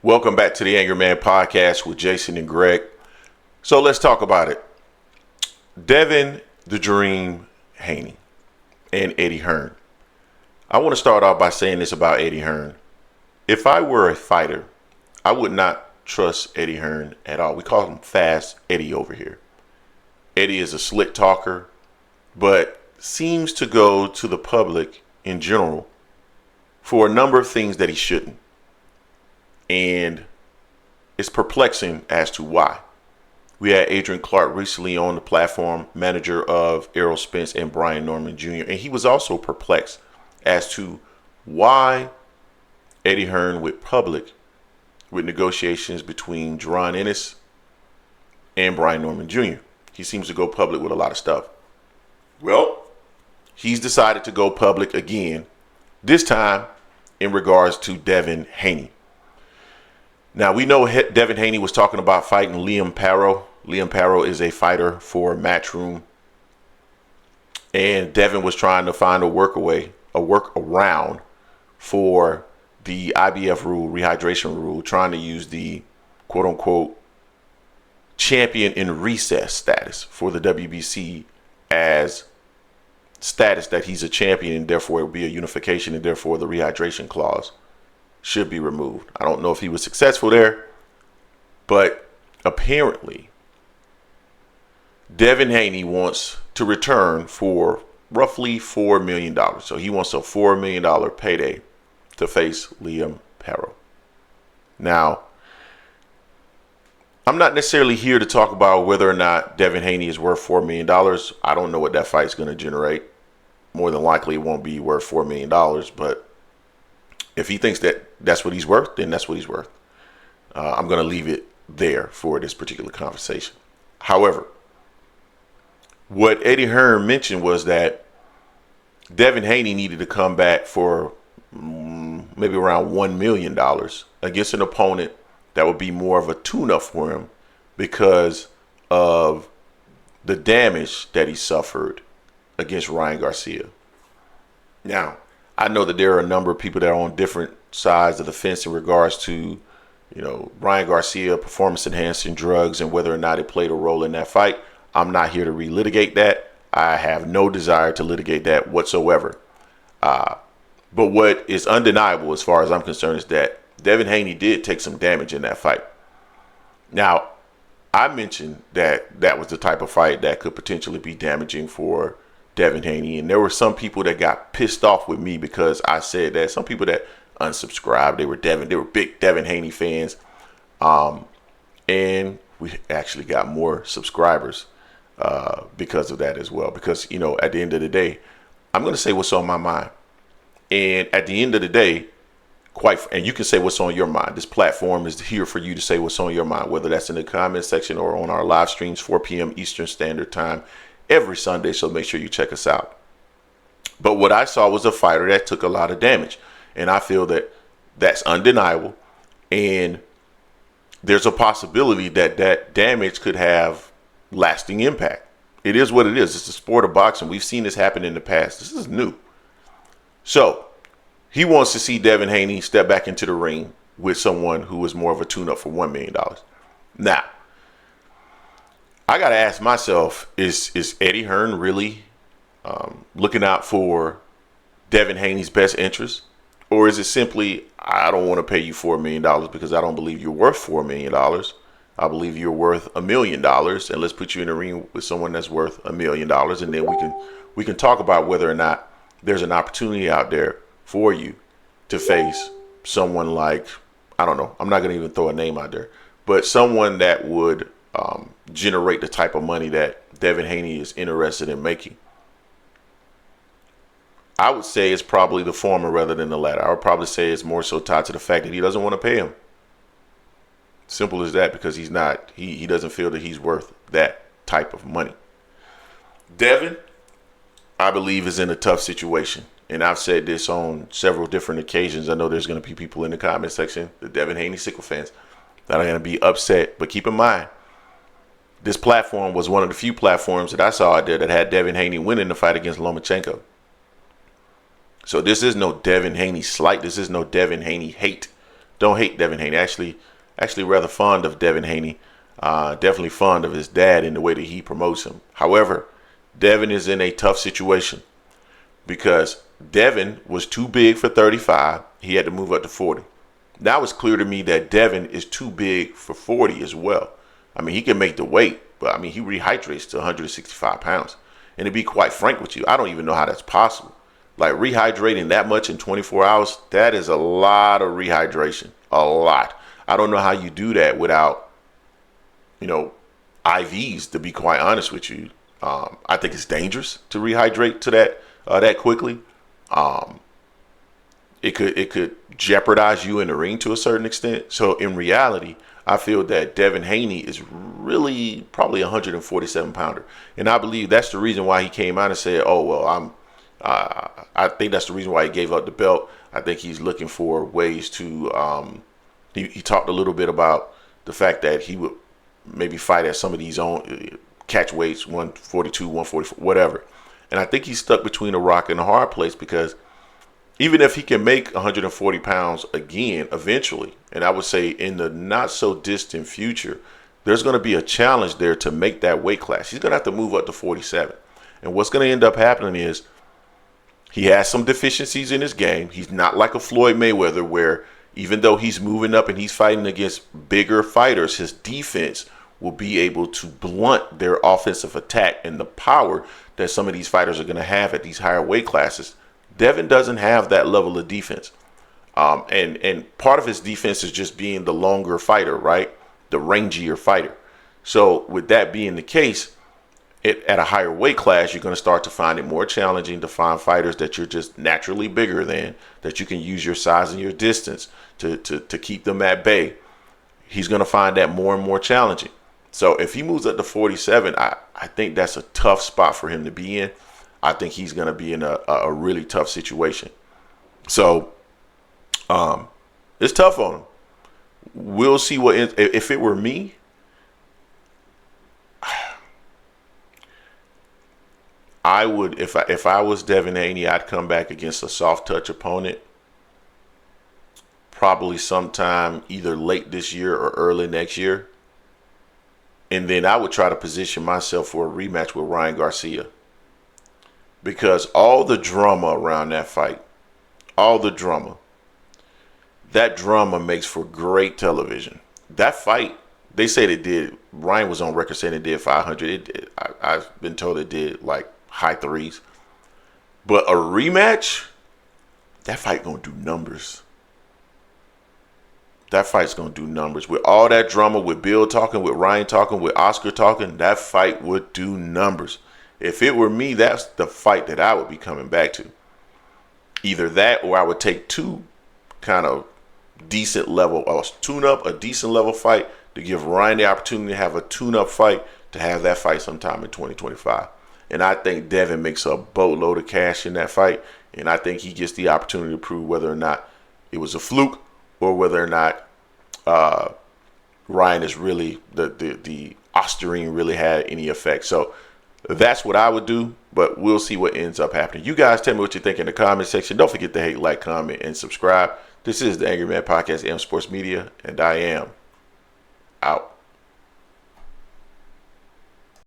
Welcome back to the Angry Man Podcast with Jason and Greg. So let's talk about it. Devin the Dream Haney and Eddie Hearn. I want to start off by saying this about Eddie Hearn. If I were a fighter, I would not trust Eddie Hearn at all. We call him Fast Eddie over here. Eddie is a slick talker, but seems to go to the public in general for a number of things that he shouldn't. And it's perplexing as to why. We had Adrian Clark recently on the platform, manager of Errol Spence and Brian Norman Jr., and he was also perplexed as to why Eddie Hearn went public with negotiations between Jerron Ennis and Brian Norman Jr. He seems to go public with a lot of stuff. Well, he's decided to go public again, this time in regards to Devin Haney. Now, we know Devin Haney was talking about fighting Liam Paro. Liam Paro is a fighter for Matchroom. And Devin was trying to find a workaround for the IBF rule, rehydration rule, trying to use the quote-unquote champion in recess status for the WBC as status that he's a champion, and therefore it would be a unification, and therefore the rehydration clause should be removed. I don't know if he was successful there, but apparently Devin Haney wants to return for roughly $4 million. So he wants a $4 million payday to face Liam Paro. Now, I'm not necessarily here to talk about whether or not Devin Haney is worth $4 million. I don't know what that fight's going to generate. More than likely, it won't be worth $4 million, but if he thinks that that's what he's worth, then that's what he's worth. I'm going to leave it there for this particular conversation. However, what Eddie Hearn mentioned was that Devin Haney needed to come back for maybe around $1 million against an opponent that would be more of a tune-up for him because of the damage that he suffered against Ryan Garcia. Now, I know that there are a number of people that are on different sides of the fence in regards to, Ryan Garcia, performance-enhancing drugs, and whether or not it played a role in that fight. I'm not here to relitigate that. I have no desire to litigate that whatsoever. But what is undeniable as far as I'm concerned is that Devin Haney did take some damage in that fight. Now, I mentioned that that was the type of fight that could potentially be damaging for Devin Haney, and there were some people that got pissed off with me because I said that. Some people that unsubscribed, they were big Devin Haney fans, and we actually got more subscribers because of that as well. Because at the end of the day, I'm going to say what's on my mind, and at the end of the day, and you can say what's on your mind. This platform is here for you to say what's on your mind, whether that's in the comment section or on our live streams, 4 p.m. Eastern Standard Time every Sunday, so make sure you check us out. But what I saw was a fighter that took a lot of damage, and I feel that that's undeniable, and there's a possibility that that damage could have lasting impact. It is what it is. It's the sport of boxing. We've seen this happen in the past. This is new. So he wants to see Devin Haney step back into the ring with someone who is more of a tune-up for $1 million. Now, I got to ask myself, is Eddie Hearn really looking out for Devin Haney's best interest? Or is it simply, I don't want to pay you $4 million because I don't believe you're worth $4 million. I believe you're worth $1 million, and let's put you in a ring with someone that's worth $1 million, and then we can talk about whether or not there's an opportunity out there for you to face someone like, I don't know, I'm not going to even throw a name out there, but someone that would generate the type of money that Devin Haney is interested in making. I would say it's probably the former rather than the latter. I would probably say it's more so tied to the fact that he doesn't want to pay him. Simple as that, because he doesn't feel that he's worth that type of money. Devin, I believe, is in a tough situation. And I've said this on several different occasions. I know there's going to be people in the comment section, the Devin Haney sycophants, that are going to be upset. But keep in mind, this platform was one of the few platforms that I saw out there that had Devin Haney winning the fight against Lomachenko. So this is no Devin Haney slight. This is no Devin Haney hate. don't hate Devin Haney. Actually rather fond of Devin Haney. Definitely fond of his dad in the way that he promotes him. However, Devin is in a tough situation because Devin was too big for 35. He had to move up to 40. Now it's clear to me that Devin is too big for 40 as well. I mean, he can make the weight, but I mean, he rehydrates to 165 pounds. And to be quite frank with you, I don't even know how that's possible. Like rehydrating that much in 24 hours, that is a lot of rehydration. A lot. I don't know how you do that without, IVs, to be quite honest with you. I think it's dangerous to rehydrate to that quickly. It could jeopardize you in the ring to a certain extent. So in reality, I feel that Devin Haney is really probably a 147 pounder. And I believe that's the reason why he came out and said, oh, well, I think that's the reason why he gave up the belt. I think he's looking for ways to, he talked a little bit about the fact that he would maybe fight at some of these own catch weights, 142, 144, whatever. And I think he's stuck between a rock and a hard place because even if he can make 140 pounds again eventually, and I would say in the not so distant future, there's going to be a challenge there to make that weight class. He's going to have to move up to 47. And what's going to end up happening is he has some deficiencies in his game. He's not like a Floyd Mayweather where even though he's moving up and he's fighting against bigger fighters, his defense will be able to blunt their offensive attack and the power that some of these fighters are going to have at these higher weight classes. Devin doesn't have that level of defense. And part of his defense is just being the longer fighter, right? The rangier fighter. So with that being the case, at a higher weight class, you're going to start to find it more challenging to find fighters that you're just naturally bigger than, that you can use your size and your distance to keep them at bay. He's going to find that more and more challenging. So if he moves up to 47, I think that's a tough spot for him to be in. I think he's going to be in a really tough situation. So it's tough on him. We'll see what if it were me. I would, if I was Devin Haney, I'd come back against a soft touch opponent, probably sometime either late this year or early next year, and then I would try to position myself for a rematch with Ryan Garcia. Because all the drama around that fight, that drama makes for great television. That fight, they said it did. Ryan was on record saying it did 500. I've been told it did like high threes. But a rematch, that fight gonna do numbers. That fight's gonna do numbers. With all that drama, with Bill talking, with Ryan talking, with Oscar talking, that fight would do numbers. If it were me, that's the fight that I would be coming back to. Either that or I would take two kind of decent level, or a decent level fight to give Ryan the opportunity to have a tune-up fight, to have that fight sometime in 2025. And I think Devin makes a boatload of cash in that fight. And I think he gets the opportunity to prove whether or not it was a fluke or whether or not Ryan is really, the Ostarine really had any effect. So that's what I would do, but we'll see what ends up happening. You guys tell me what you think in the comment section. Don't forget to hate, like, comment, and subscribe. This is the Angry Man Podcast, AM Sports Media, and I am out.